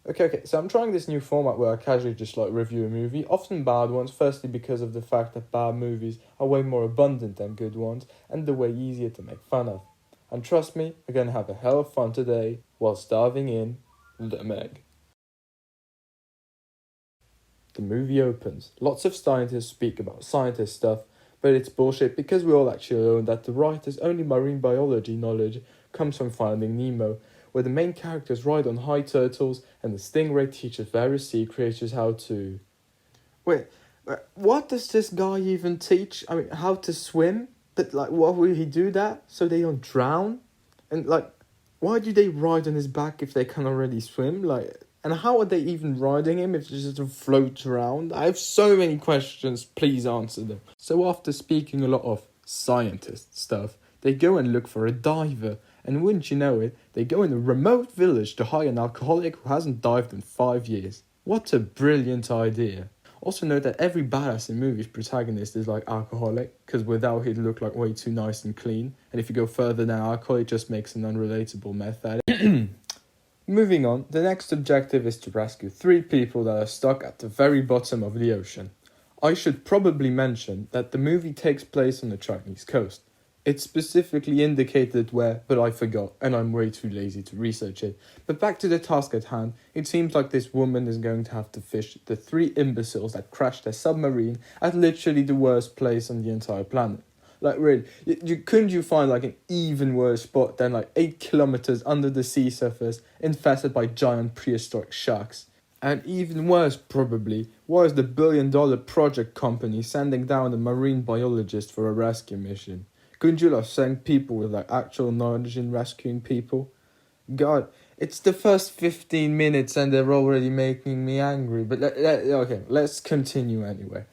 Okay, so I'm trying this new format where I casually just like review a movie, often bad ones, firstly because of the fact that bad movies are way more abundant than good ones, and they're way easier to make fun of. And trust me, we're gonna have a hell of fun today, while starving in the Meg. The movie opens. Lots of scientists speak about scientist stuff, but it's bullshit because we all actually learn that the writer's only marine biology knowledge comes from Finding Nemo, where the main characters ride on high turtles and the stingray teaches various sea creatures how to... Wait, what does this guy even teach? I mean, how to swim? But like, what will he do that? So they don't drown? And like, why do they ride on his back if they can already swim? Like, and how are they even riding him if they just float around? I have so many questions, please answer them. So after speaking a lot of scientist stuff, they go and look for a diver. And wouldn't you know it, they go in a remote village to hire an alcoholic who hasn't dived in 5 years. What a brilliant idea. Also note that every badass in movies protagonist is like alcoholic, because without he'd look like way too nice and clean. And if you go further than alcohol, it just makes an unrelatable meth addict. Moving on, the next objective is to rescue 3 people that are stuck at the very bottom of the ocean. I should probably mention that the movie takes place on the Chinese coast. It's specifically indicated where, but I forgot, and I'm way too lazy to research it. But back to the task at hand, it seems like this woman is going to have to fish the 3 imbeciles that crashed their submarine at literally the worst place on the entire planet. Like, really, couldn't you find like an even worse spot than like 8 kilometers under the sea surface, infested by giant prehistoric sharks? And even worse, probably, was the billion-dollar project company sending down a marine biologist for a rescue mission? Couldn't you have sent people with like actual knowledge in rescuing people? God, it's the first 15 minutes and they're already making me angry. But okay, let's continue anyway.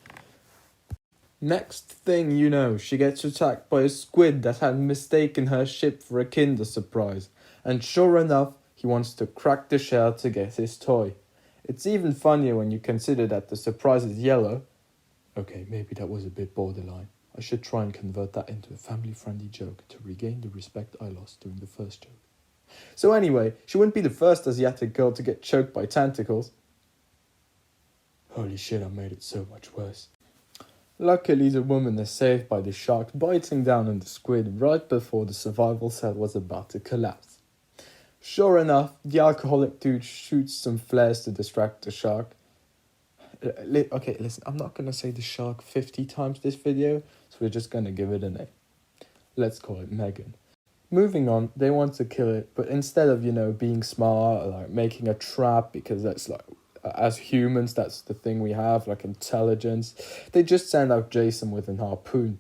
Next thing you know, she gets attacked by a squid that had mistaken her ship for a Kinder Surprise. And sure enough, he wants to crack the shell to get his toy. It's even funnier when you consider that the surprise is yellow. Okay, maybe that was a bit borderline. I should try and convert that into a family-friendly joke to regain the respect I lost during the first joke. So anyway, she wouldn't be the first Asiatic girl to get choked by tentacles. Holy shit, I made it so much worse. Luckily, the woman is saved by the shark biting down on the squid right before the survival set was about to collapse. Sure enough, the alcoholic dude shoots some flares to distract the shark. Okay, listen, I'm not going to say the shark 50 times this video, so we're just going to give it a name. Let's call it Megan. Moving on, they want to kill it, but instead of, being smart, like making a trap, because that's like, as humans, that's the thing we have, like intelligence, they just send out Jason with an harpoon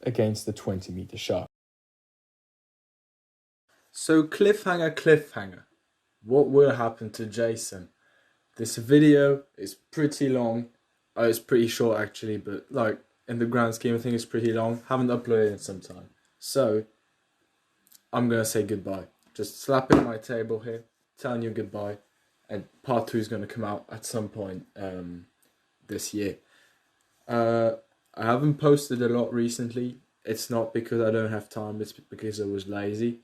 against the 20-meter shark. So cliffhanger. What will happen to Jason? This video is pretty long. It's pretty short actually, but like in the grand scheme of things, it's pretty long. Haven't uploaded it in some time. So I'm gonna say goodbye. Just slapping my table here, telling you goodbye. And part 2 is gonna come out at some point this year. I haven't posted a lot recently. It's not because I don't have time, it's because I was lazy.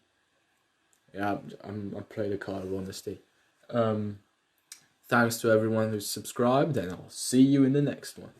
Yeah, I played a card of honesty. Thanks to everyone who's subscribed, and I'll see you in the next one.